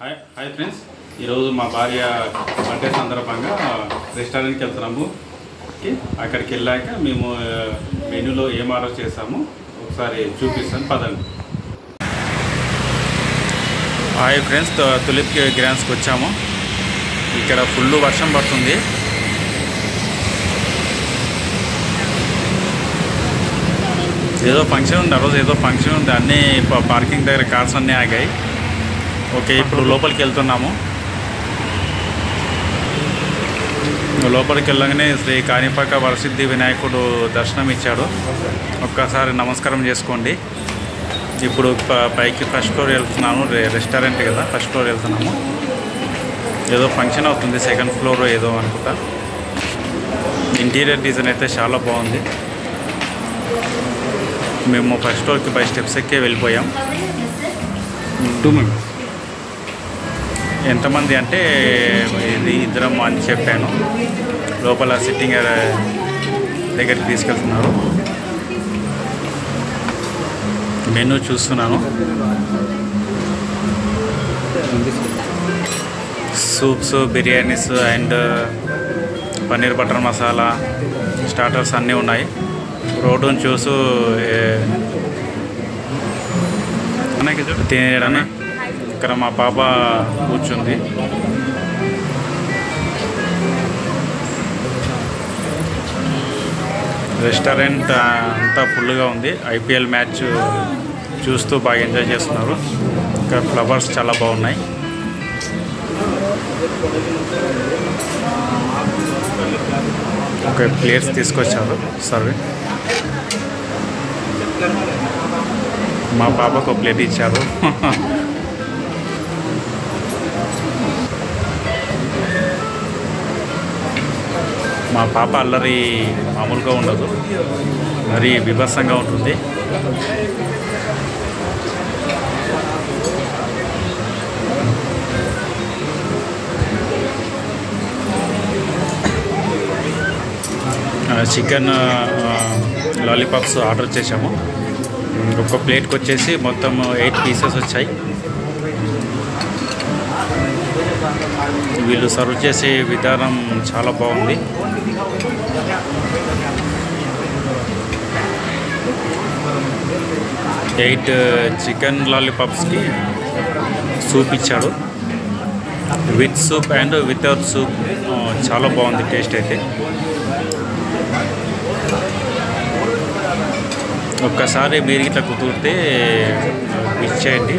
Hi friends, ఈరోజు మా భార్య బర్త్డే సందర్భంగా రెస్టారెంట్కి వెళ్తున్నాము. అక్కడికి వెళ్ళాక మేము మెనూలో ఏం ఆర్డర్ చేసామో ఒకసారి చూపిస్తాను, పదండి. హాయ్ ఫ్రెండ్స్, తులిప్ గ్రాండ్స్కి వచ్చాము. ఇక్కడ ఫుల్ వర్షం పడుతుంది. ఏదో ఫంక్షన్ ఉంది, ఆ రోజు ఏదో ఫంక్షన్ ఉంది. అన్నీ పార్కింగ్ దగ్గర కార్స్ అన్నీ ఆగాయి. ఓకే, ఇప్పుడు లోపలికి వెళ్తున్నాము. లోపలికి వెళ్ళగానే శ్రీ కాణిపాక వరసిద్ధి వినాయకుడు దర్శనం ఇచ్చాడు. ఒక్కసారి నమస్కారం చేసుకోండి. ఇప్పుడు పైకి ఫస్ట్ ఫ్లోర్ వెళ్తున్నాము. రెస్టారెంట్ కదా, ఫస్ట్ ఫ్లోర్ వెళ్తున్నాము. ఏదో ఫంక్షన్ అవుతుంది, సెకండ్ ఫ్లోర్ ఏదో అనుకుంటా. ఇంటీరియర్ డిజైన్ అయితే చాలా బాగుంది. మేము ఫస్ట్ ఫ్లోర్కి బై స్టెప్స్ ఎక్కే వెళ్ళిపోయాం. 2 మెంబర్స్. ఎంతమంది అంటే ఇది ఇద్దరం అని చెప్పాను. లోపల సిట్టింగ్ దగ్గరికి తీసుకెళ్తున్నారు. మెనూ చూస్తున్నాను. Soups, biryanis and paneer butter masala, starters అన్నీ ఉన్నాయి. రోడ్డును చూసు తినేయడమే. ఇక్కడ మా పాప కూర్చుంది. రెస్టారెంట్ అంతా ఫుల్గా ఉంది. ఐపీఎల్ మ్యాచ్ చూస్తూ బాగా ఎంజాయ్ చేస్తున్నారు. ఇక్కడ ఫ్లవర్స్ చాలా బాగున్నాయి. ఒక ప్లేట్స్ తీసుకొచ్చారు సర్వే. మా పాపకు ఒక ప్లేట్ ఇచ్చారు. మా పాప అల్లరి మామూలుగా ఉండదు, మరి బీభత్సంగా ఉంటుంది. చికెన్ లాలీపాప్స్ ఆర్డర్ చేసాము. ఒక ప్లేట్కి వచ్చేసి మొత్తం 8 పీసెస్ వచ్చాయి. వీళ్ళు సర్వ్ చేసే విధానం చాలా బాగుంది. ఎయిట్ చికెన్ లాలీపాప్స్కి సూప్ ఇచ్చాడు. With soup and without soup. చాలా బాగుంది టేస్ట్ అయితే. ఒక్కసారి మీరు ఇట్లా కుదిరితే ఇచ్చేయండి.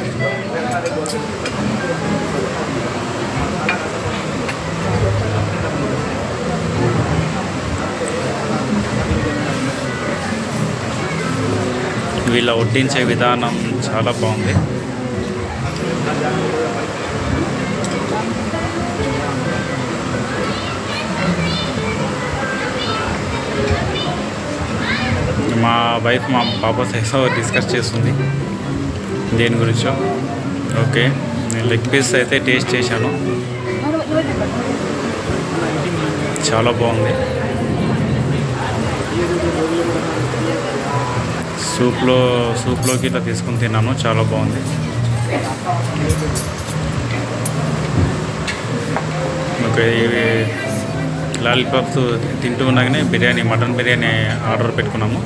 వీళ్ళ వడ్డించే విధానం చాలా బాగుంది. మా వైఫ్ మా పాప సైజు డిస్కస్ చేస్తుంది దేని గురించో. ఓకే, నేను లెగ్ పీస్ అయితే టేస్ట్ చేశాను, చాలా బాగుంది. సూప్లోకి ఇట్లా తీసుకుని తిన్నాను, చాలా బాగుంది. ఓకే, ఇవి లాలీపాప్స్ తింటూ ఉండగానే మటన్ బిర్యానీ ఆర్డర్ పెట్టుకున్నాము.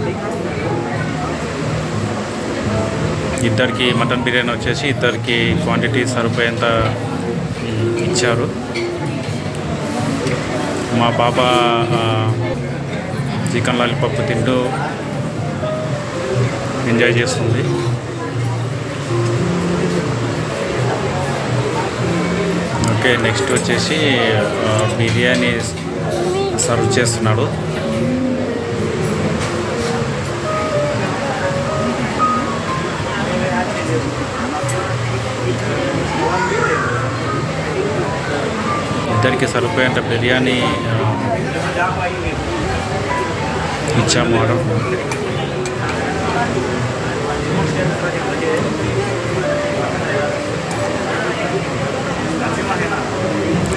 ఇద్దరికి మటన్ బిర్యానీ వచ్చేసి ఇద్దరికి క్వాంటిటీ సరిపోయేంత ఇచ్చారు. మా పాప చికెన్ లాలీపాప్ తింటూ ఎంజాయ్ చేస్తుంది. ఓకే, నెక్స్ట్ వచ్చేసి బిర్యానీ సర్వ్ చేస్తున్నాడు. ఇద్దరికి సరిపోయేంత బిర్యానీ ఇచ్చాము ఆర్డర్.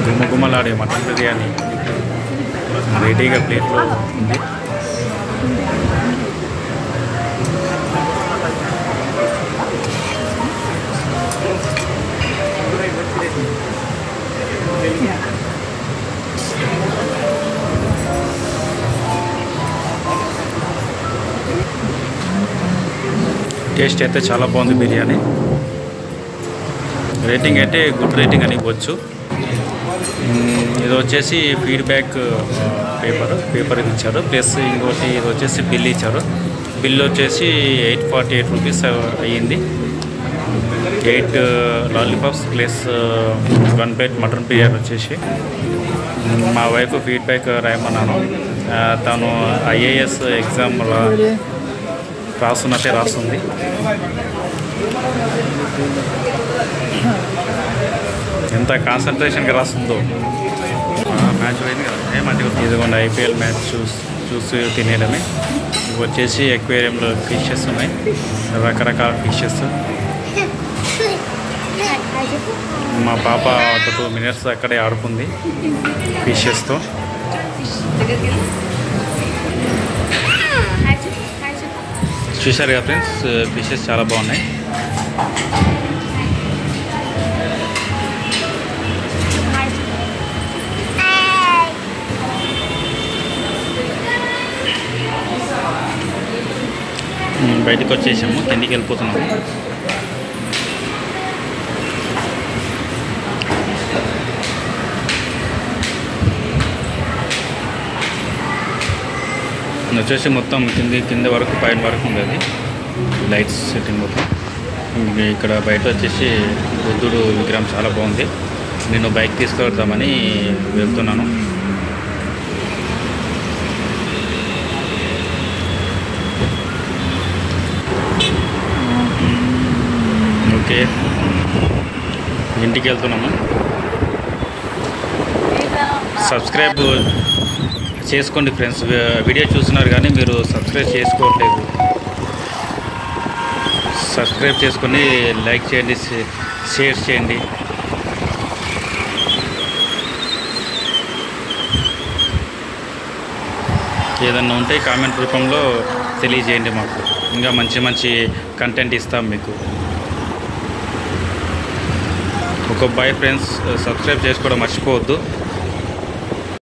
గుమ్మగుమ్మలాడే మటన్ బిర్యానీ రెడీగా ప్లేట్లో ఉంది. టేస్ట్ అయితే చాలా బాగుంది బిర్యానీ. రేటింగ్ అయితే గుడ్ రేటింగ్ అని ఇవ్వచ్చు. ఇది వచ్చేసి ఫీడ్బ్యాక్ పేపర్ ఇది ఇచ్చారు. ప్లస్ ఇంకోటి ఇది వచ్చేసి బిల్ ఇచ్చారు. బిల్ వచ్చేసి 848 రూపీస్ అయ్యింది. 8 lollipops plus 1 plate mutton biryani వచ్చేసి. మా వైఫ్ ఫీడ్బ్యాక్ రాయమన్నాను. తను IAS ఎగ్జామ్ రాస్తున్నట్టే రాస్తుంది. ఎంత కాన్సన్ట్రేషన్గా రాస్తుందో. మ్యాచ్ పోయింది కదా ఏమంటే ఇదిగోండి IPL మ్యాచ్ చూసి తినేయడమే. ఇవి వచ్చేసి ఎక్వేరియంలో ఫిషెస్ ఉన్నాయి, రకరకాల ఫిషెస్. మా పాప ఒక 2 మినిట్స్ అక్కడే ఆడుకుంది ఫిషెస్తో. చూశారు కదా ఫ్రెండ్స్, ఫిషెస్ చాలా బాగున్నాయి. బయటకు వచ్చేసాము, కిందికి వెళ్ళిపోతున్నాము. వచ్చేసి మొత్తం కింద వరకు పైన వరకు ఉండేది లైట్స్ సెట్టింగ్ మొత్తం. ఇక్కడ బయట వచ్చేసి బుద్ధుడు విగ్రహం చాలా బాగుంది. నేను బైక్ తీసుకెళ్తామని వెళ్తున్నాను. ఓకే, ఇంటికి వెళ్తున్నాము. సబ్స్క్రైబ్ చేసుకోండి ఫ్రెండ్స్. వీడియో చూస్తున్నారు కానీ మీరు సబ్స్క్రైబ్ చేసుకోవట్లేదు. సబ్స్క్రైబ్ చేసుకొని లైక్ చేయండి, షేర్ చేయండి. ఏదన్నా ఉంటే కామెంట్ రూపంలో తెలియజేయండి మాకు. ఇంకా మంచి కంటెంట్ ఇస్తాం మీకు. ఒక బై ఫ్రెండ్స్, సబ్స్క్రైబ్ చేసుకోవడం మర్చిపోవద్దు.